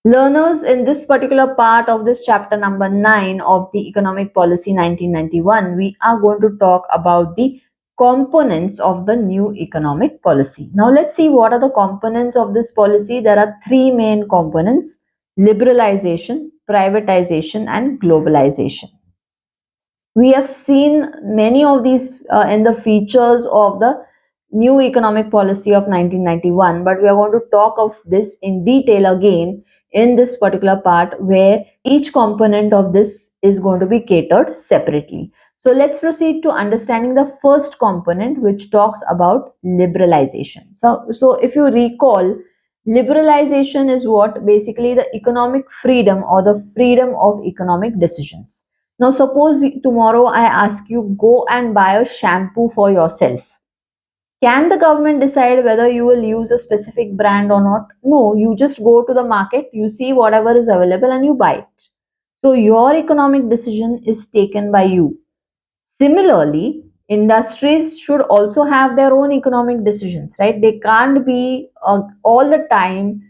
Learners, in this particular part of this chapter number 9 of the Economic Policy 1991, we are going to talk about the components of the new economic policy. Now, let's see what are the components of this policy. There are three main components: liberalization, privatization, and globalization. We have seen many of these in the features of the new economic policy of 1991, but we are going to talk of this in detail again in this particular part, where each component of this is going to be catered separately. So let's proceed to understanding the first component, which talks about liberalization. So if you recall, liberalization is what basically the economic freedom or the freedom of economic decisions. Now, suppose tomorrow I ask you, go and buy a shampoo for yourself. Can the government decide whether you will use a specific brand or not? No, you just go to the market, you see whatever is available and you buy it. So, your economic decision is taken by you. Similarly, industries should also have their own economic decisions, right? They can't be all the time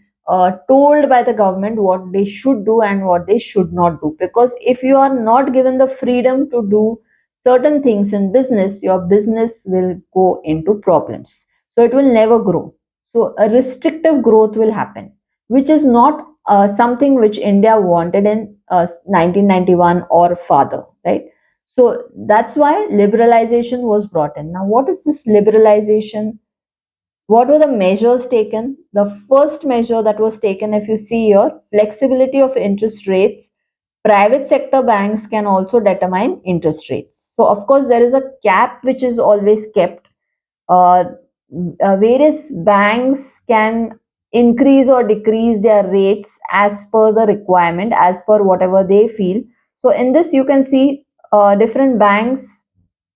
told by the government what they should do and what they should not do. Because if you are not given the freedom to do certain things in business, your business will go into problems. So it will never grow. So a restrictive growth will happen, which is not something which India wanted in 1991 or further, right? So that's why liberalization was brought in. Now, what is this liberalization? What were the measures taken? The first measure that was taken, if you see here, flexibility of interest rates. Private sector banks can also determine interest rates. So, of course, there is a cap which is always kept. uh, Various banks can increase or decrease their rates as per the requirement, as per whatever they feel. So in this you can see different banks.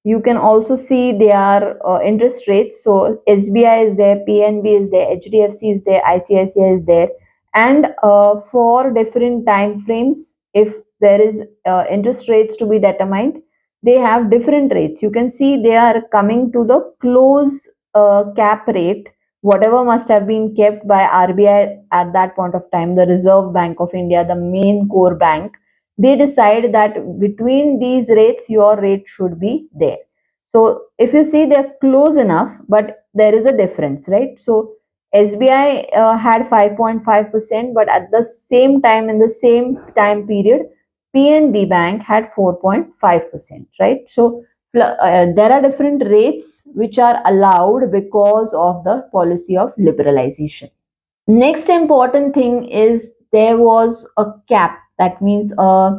You can also see their interest rates. So SBI is there, PNB is there, HDFC is there, ICICI is there, and for different time frames, if there is interest rates to be determined, they have different rates. You can see they are coming to the close cap rate, whatever must have been kept by RBI at that point of time, the Reserve Bank of India, the main core bank. They decide that between these rates, your rate should be there. So if you see, they're close enough, but there is a difference, right? So SBI had 5.5%, but at the same time, in the same time period, PNB Bank had 4.5%, right? So there are different rates which are allowed because of the policy of liberalization. Next important thing is there was a cap, that means a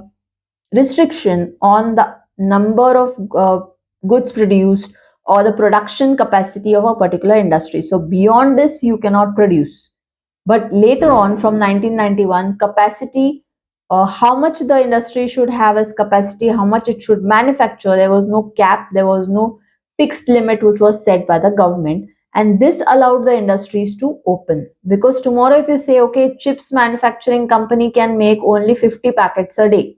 restriction on the number of goods produced or the production capacity of a particular industry. So beyond this, you cannot produce. But later on, from 1991, capacity, how much the industry should have as capacity, how much it should manufacture, there was no cap, there was no fixed limit which was set by the government. And this allowed the industries to open. Because tomorrow, if you say, okay, chips manufacturing company can make only 50 packets a day,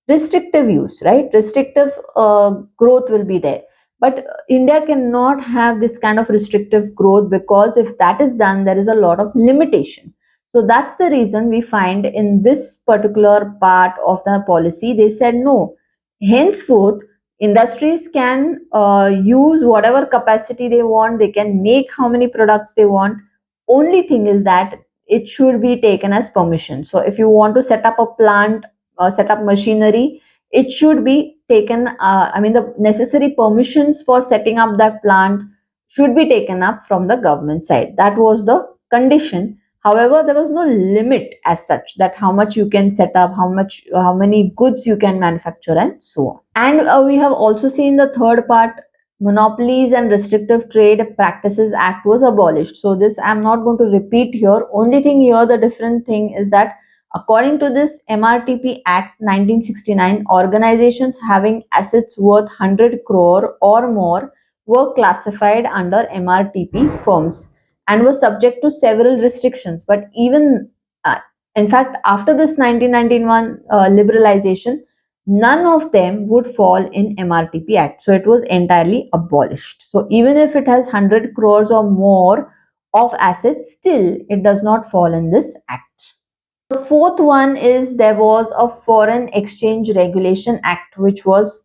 restrictive use, right? Restrictive growth will be there. But India cannot have this kind of restrictive growth, because if that is done, there is a lot of limitation. So that's the reason we find in this particular part of the policy, they said no. Henceforth, industries can use whatever capacity they want, they can make how many products they want. Only thing is that it should be taken as permission. So if you want to set up a plant, set up machinery, it should be taken, I mean, the necessary permissions for setting up that plant should be taken up from the government side. That was the condition. However, there was no limit as such, that how much you can set up, how many goods you can manufacture, and so on. And we have also seen the third part, Monopolies and Restrictive Trade Practices Act was abolished. So this I'm not going to repeat here. Only thing here, the different thing is that according to this MRTP Act 1969, organizations having assets worth 100 crore or more were classified under MRTP firms and were subject to several restrictions. But even, in fact, after this 1991 liberalization, none of them would fall in MRTP Act. So it was entirely abolished. So even if it has 100 crores or more of assets, still it does not fall in this act. The fourth one is there was a Foreign Exchange Regulation Act which was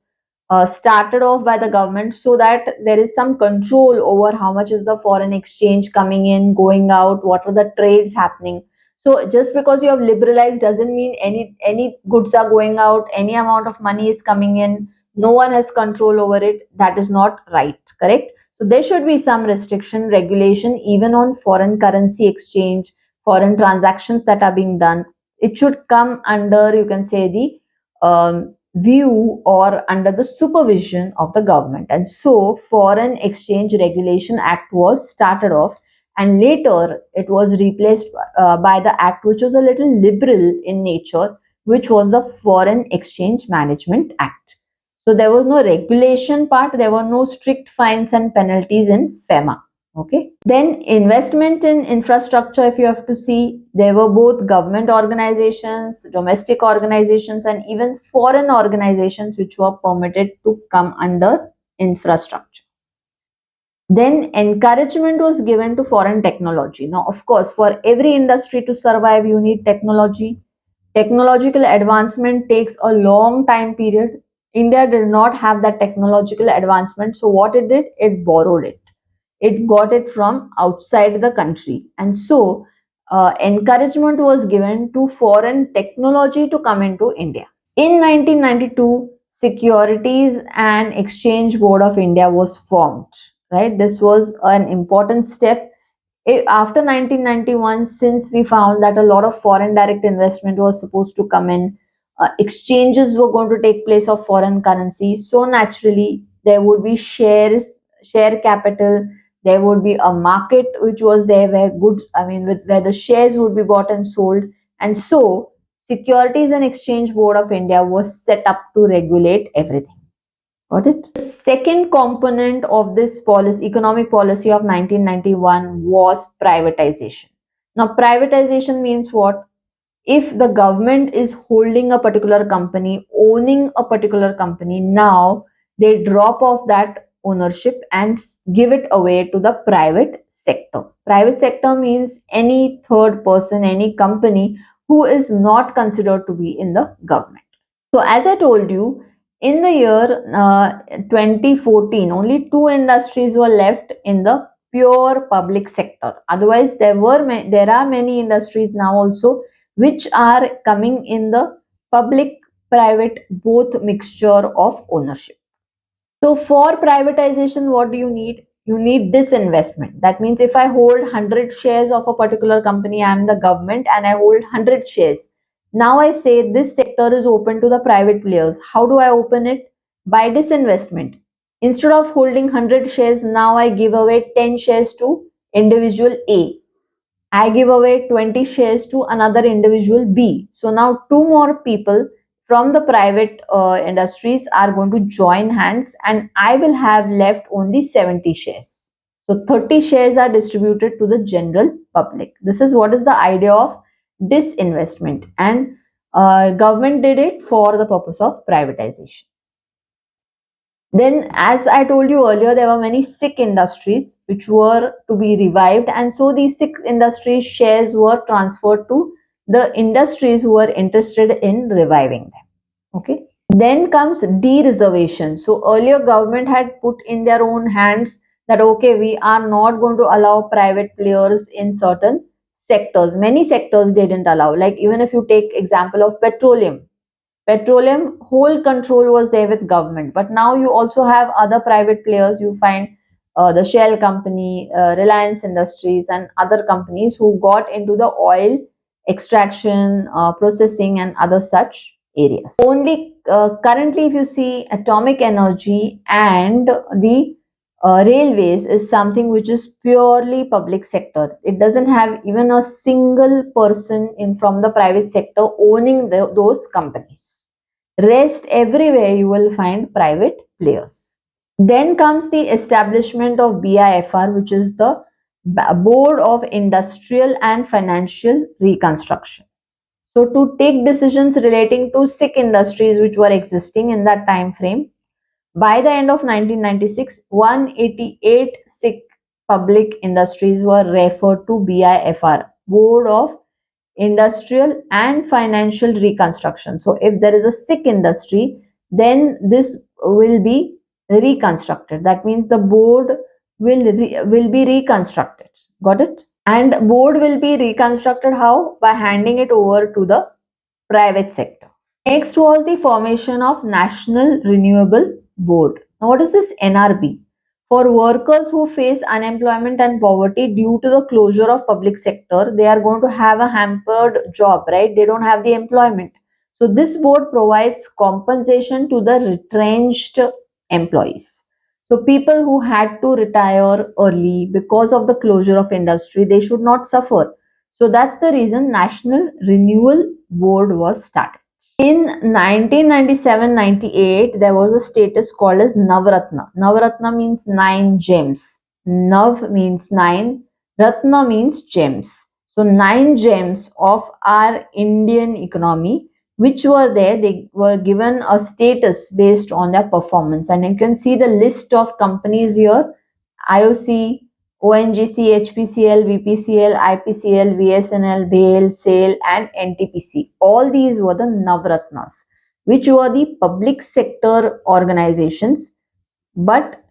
started off by the government so that there is some control over how much is the foreign exchange coming in, going out, what are the trades happening. So just because you have liberalized doesn't mean any goods are going out, any amount of money is coming in, no one has control over it. That is not right, correct? So there should be some restriction, regulation even on foreign currency exchange, foreign transactions that are being done. It should come under, you can say, the view or under the supervision of the government. And so Foreign Exchange Regulation Act was started off, and later it was replaced by the act which was a little liberal in nature, which was the Foreign Exchange Management Act. So there was no regulation part, there were no strict fines and penalties in FEMA. Okay. Then investment in infrastructure, if you have to see, there were both government organizations, domestic organizations, and even foreign organizations which were permitted to come under infrastructure. Then encouragement was given to foreign technology. Now, of course, for every industry to survive, you need technology. Technological advancement takes a long time period. India did not have that technological advancement. So what it did, it borrowed it. It got it from outside the country. And so encouragement was given to foreign technology to come into India. In 1992, Securities and Exchange Board of India was formed. Right, this was an important step. After 1991, since we found that a lot of foreign direct investment was supposed to come in, exchanges were going to take place of foreign currency. So naturally, there would be share capital. There would be a market which was there where goods, where the shares would be bought and sold. And so, Securities and Exchange Board of India was set up to regulate everything. Got it? The second component of this policy, economic policy of 1991 was privatization. Now, privatization means what? If the government is holding a particular company, owning a particular company, now they drop off that ownership and give it away to the private sector. Private sector means any third person, any company who is not considered to be in the government. So, as I told you, in the year 2014, only two industries were left in the pure public sector. Otherwise, there are many industries now also which are coming in the public private both mixture of ownership. So for privatization, what do you need? You need disinvestment. That means if I hold 100 shares of a particular company, I am the government and I hold 100 shares. Now I say this sector is open to the private players. How do I open it? By disinvestment. Instead of holding 100 shares, now I give away 10 shares to individual A. I give away 20 shares to another individual B. So now two more people from the private industries are going to join hands and I will have left only 70 shares. So 30 shares are distributed to the general public. This is what is the idea of disinvestment, and government did it for the purpose of privatization. Then, as I told you earlier, there were many sick industries which were to be revived, and so these sick industries shares were transferred to the industries who were interested in reviving them. Okay. Then comes de-reservation. So earlier government had put in their own hands that okay, we are not going to allow private players in certain sectors. Many sectors didn't allow. Like even if you take example of petroleum, whole control was there with government, but now you also have other private players. You find the Shell company, Reliance Industries, and other companies who got into the oil extraction, processing, and other such areas. Only currently, if you see atomic energy and the railways is something which is purely public sector. It doesn't have even a single person in from the private sector owning those companies. Rest everywhere you will find private players. Then comes the establishment of BIFR, which is the Board of Industrial and Financial Reconstruction. So to take decisions relating to sick industries which were existing in that time frame, by the end of 1996, 188 sick public industries were referred to BIFR, Board of industrial and financial reconstruction. So if there is a sick industry, then this will be reconstructed. That means the board will be reconstructed. Got it? And board will be reconstructed how? By handing it over to the private sector. Next was the formation of National Renewable Board. Now, what is this NRB? For workers who face unemployment and poverty due to the closure of public sector, they are going to have a hampered job, right? They don't have the employment. So this board provides compensation to the retrenched employees. So people who had to retire early because of the closure of industry, they should not suffer. So that's the reason National Renewal Board was started. In 1997-98, there was a status called as Navratna. Navratna means 9 gems. Nav means 9. Ratna means gems. So 9 gems of our Indian economy, which were there, they were given a status based on their performance. And you can see the list of companies here: IOC, ONGC, HPCL, BPCL, IPCL, VSNL, BHEL, SAIL and NTPC. All these were the Navratnas, which were the public sector organizations, but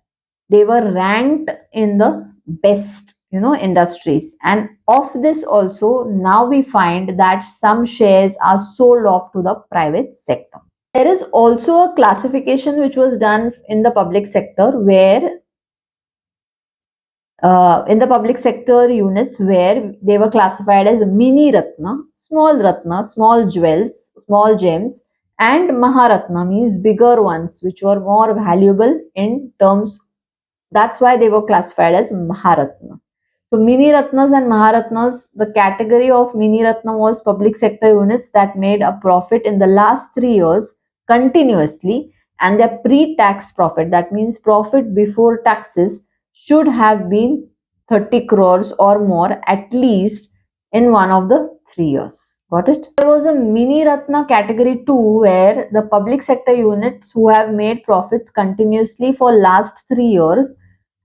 they were ranked in the best industries. And of this also, now we find that some shares are sold off to the private sector. There is also a classification which was done in the public sector, where in the public sector units, where they were classified as mini ratna, small jewels, small gems, and maharatna means bigger ones, which were more valuable in terms. That's why they were classified as maharatna. So mini ratnas and maharatnas, the category of mini ratna was public sector units that made a profit in the last 3 years continuously, and their pre-tax profit, that means profit before taxes, should have been 30 crores or more at least in one of the 3 years. Got it? There was a mini ratna category 2, where the public sector units who have made profits continuously for last 3 years,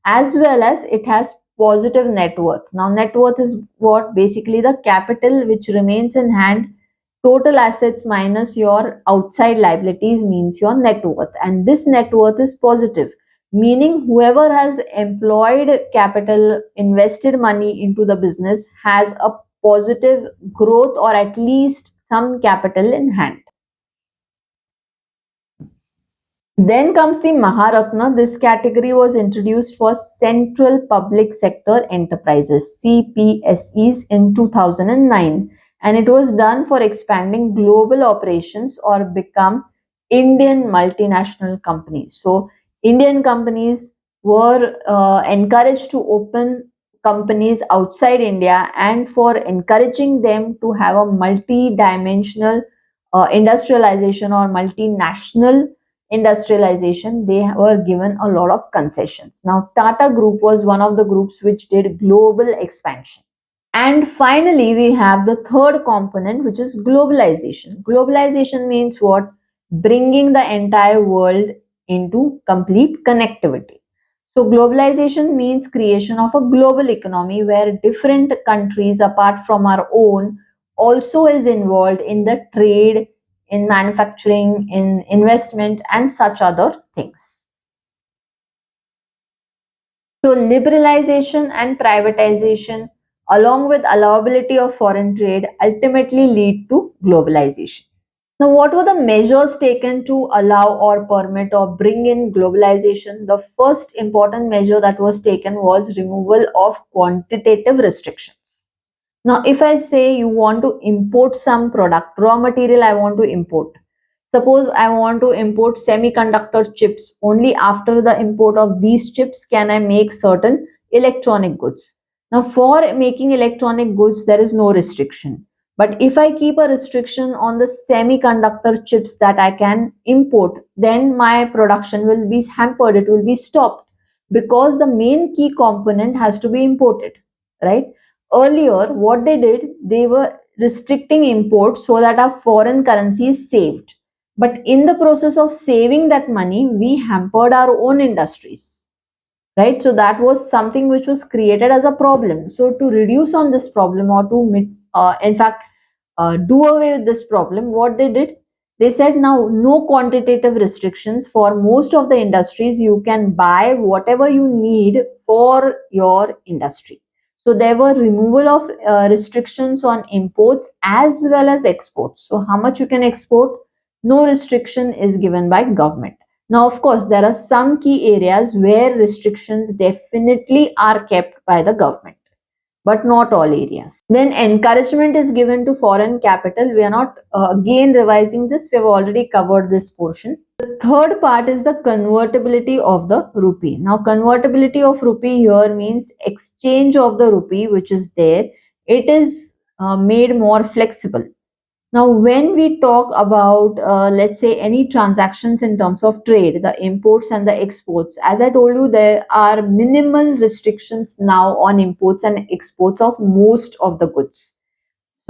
as well as it has positive net worth. Now, net worth is what? Basically the capital which remains in hand. Total assets minus your outside liabilities means your net worth, and this net worth is positive, meaning whoever has employed capital, invested money into the business, has a positive growth or at least some capital in hand. Then comes the Maharatna. This category was introduced for Central Public Sector Enterprises (CPSEs) in 2009, and it was done for expanding global operations or become Indian multinational companies. So Indian companies were encouraged to open companies outside India, and for encouraging them to have a multi-dimensional industrialization or multinational industrialization, they were given a lot of concessions. Now, Tata Group was one of the groups which did global expansion. And finally, we have the third component, which is globalization. Globalization means what? Bringing the entire world into complete connectivity. So, globalization means creation of a global economy where different countries apart from our own also is involved in the trade, in manufacturing, in investment, and such other things. So, liberalization and privatization, along with allowability of foreign trade, ultimately lead to globalization. Now, what were the measures taken to allow or permit or bring in globalization? The first important measure that was taken was removal of quantitative restrictions. Now, if I say you want to import some product, raw material I want to import. Suppose I want to import semiconductor chips. Only after the import of these chips can I make certain electronic goods. Now, for making electronic goods, there is no restriction. But if I keep a restriction on the semiconductor chips that I can import, then my production will be hampered, it will be stopped, because the main key component has to be imported, right? Earlier, what they did, they were restricting imports so that our foreign currency is saved. But in the process of saving that money, we hampered our own industries, right? So that was something which was created as a problem. So to reduce on this problem, or to in fact do away with this problem, what they did, they said now no quantitative restrictions for most of the industries. You can buy whatever you need for your industry. So there were removal of restrictions on imports as well as exports. So how much you can export, no restriction is given by government. Now, of course, there are some key areas where restrictions definitely are kept by the government, but not all areas. Then encouragement is given to foreign capital. We are not again revising this. We have already covered this portion. The third part is the convertibility of the rupee. Now, convertibility of rupee here means exchange of the rupee, which is there. It is made more flexible. Now, when we talk about, let's say, any transactions in terms of trade, the imports and the exports, as I told you, there are minimal restrictions now on imports and exports of most of the goods.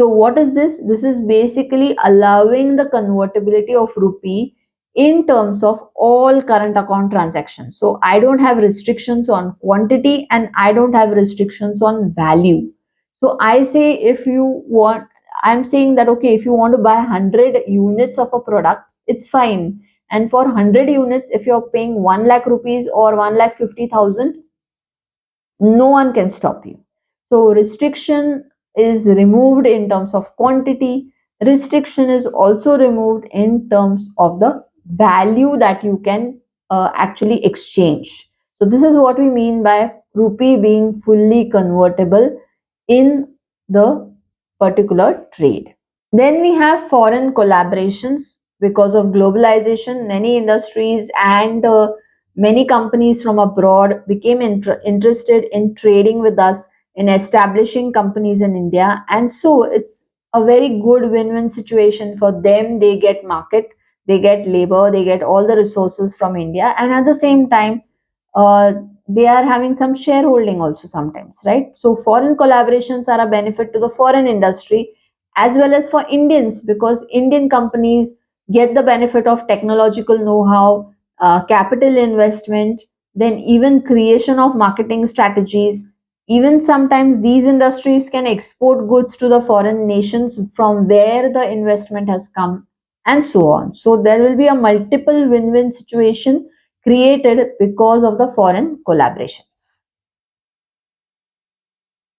So, what is this? This is basically allowing the convertibility of rupee in terms of all current account transactions. So, I don't have restrictions on quantity and I don't have restrictions on value. So, I say if you want, I'm saying that okay, if you want to buy 100 units of a product, it's fine. And for 100 units, if you're paying 1 lakh rupees or 1,50,000, no one can stop you. So restriction is removed in terms of quantity. Restriction is also removed in terms of the value that you can actually exchange. So this is what we mean by rupee being fully convertible in the particular trade. Then we have foreign collaborations. Because of globalization, many industries and many companies from abroad became interested in trading with us, in establishing companies in India. And so it's a very good win-win situation for them. They get market, they get labor, they get all the resources from India. And at the same time, uh, they are having some shareholding also sometimes, right? So foreign collaborations are a benefit to the foreign industry as well as for Indians, because Indian companies get the benefit of technological know-how, capital investment, then even creation of marketing strategies. Even sometimes these industries can export goods to the foreign nations from where the investment has come, and so on. So there will be a multiple win-win situation created because of the foreign collaborations.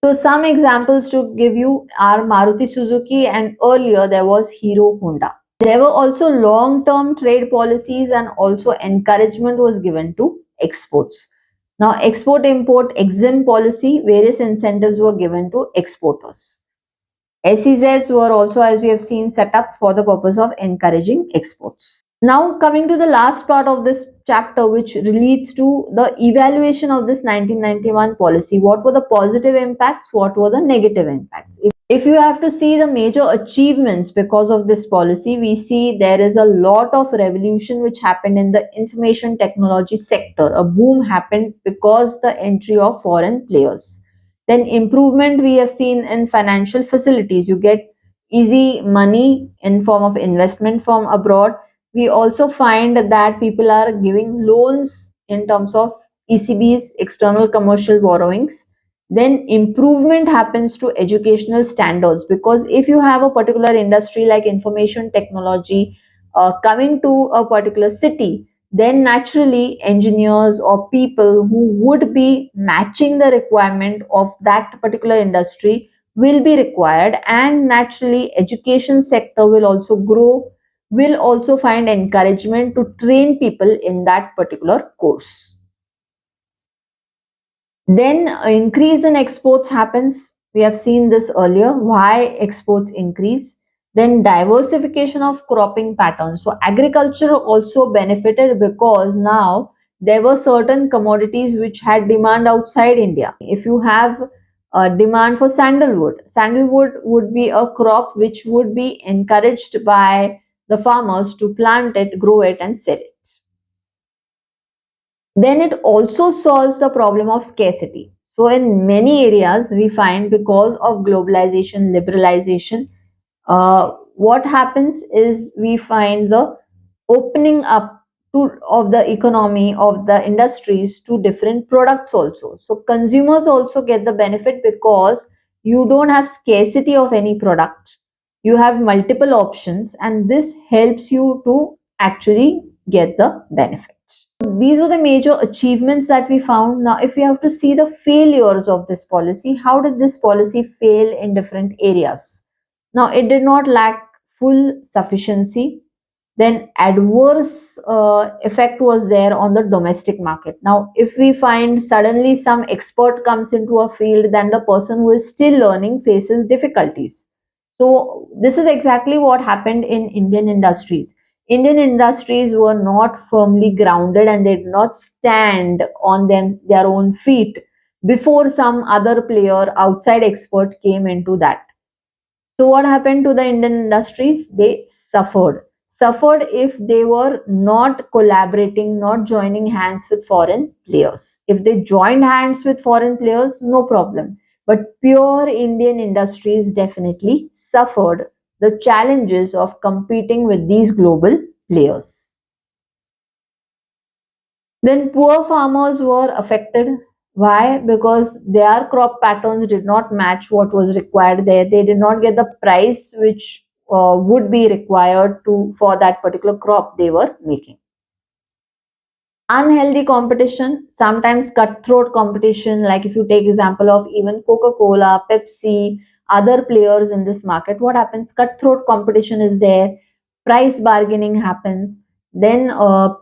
So some examples to give you are Maruti Suzuki, and earlier there was Hero Honda. There were also long-term trade policies and also encouragement was given to exports. Now export-import exempt policy, various incentives were given to exporters. SEZs were also, as we have seen, set up for the purpose of encouraging exports. Now coming to the last part of this chapter, which relates to the evaluation of this 1991 policy. What were the positive impacts? What were the negative impacts? If you have to see the major achievements because of this policy, we see there is a lot of revolution which happened in the information technology sector. A boom happened because the entry of foreign players. Then improvement we have seen in financial facilities. You get easy money in form of investment from abroad. We also find that people are giving loans in terms of ECB's external commercial borrowings. Then improvement happens to educational standards, because if you have a particular industry like information technology coming to a particular city, then naturally engineers or people who would be matching the requirement of that particular industry will be required, and naturally education sector will also grow, will also find encouragement to train people in that particular course. Then increase in exports happens. We have seen this earlier, why exports increase. Then diversification of cropping patterns. So agriculture also benefited because now there were certain commodities which had demand outside India. If you have a demand for sandalwood, sandalwood would be a crop which would be encouraged by the farmers to plant it, grow it, and sell it. Then it also solves the problem of scarcity. So in many areas we find, because of globalization, liberalization, what happens is we find the opening up of the economy, of the industries, to different products also. So consumers also get the benefit because you don't have scarcity of any product. You have multiple options, and this helps you to actually get the benefit. These are the major achievements that we found. Now, if we have to see the failures of this policy, how did this policy fail in different areas? Now, it did not lack full sufficiency. Then adverse effect was there on the domestic market. Now, if we find suddenly some expert comes into a field, then the person who is still learning faces difficulties. So this is exactly what happened in Indian industries. Indian industries were not firmly grounded, and they did not stand on their own feet before some other player, outside expert, came into that. So what happened to the Indian industries? They suffered. Suffered if they were not collaborating, not joining hands with foreign players. If they joined hands with foreign players, no problem. But pure Indian industries definitely suffered the challenges of competing with these global players. Then poor farmers were affected. Why? Because their crop patterns did not match what was required there. They did not get the price which would be required to for that particular crop they were making. Unhealthy competition, sometimes cutthroat competition, like if you take example of even Coca-Cola, Pepsi, other players in this market, what happens? Cutthroat competition is there, price bargaining happens, then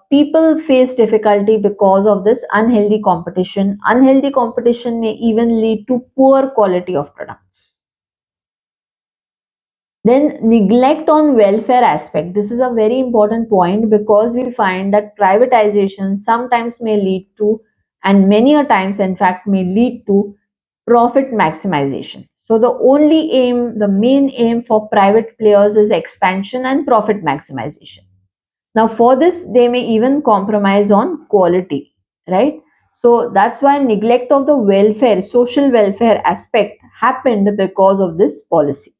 people face difficulty because of this unhealthy competition. Unhealthy competition may even lead to poor quality of products. Then neglect on welfare aspect. This is a very important point because we find that privatization sometimes may lead to, and many a times in fact may lead to, profit maximization. So the only aim, the main aim for private players is expansion and profit maximization. Now for this, they may even compromise on quality, right? So that's why neglect of the welfare, social welfare aspect happened because of this policy.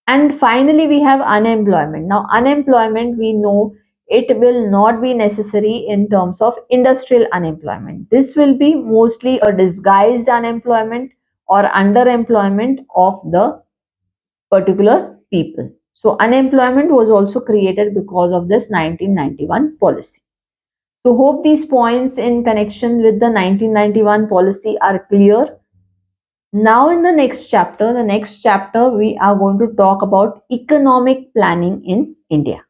And finally, we have unemployment. Now, unemployment, we know it will not be necessary in terms of industrial unemployment. This will be mostly a disguised unemployment or underemployment of the particular people. So, unemployment was also created because of this 1991 policy. So, hope these points in connection with the 1991 policy are clear. Now, in the next chapter, we are going to talk about economic planning in India.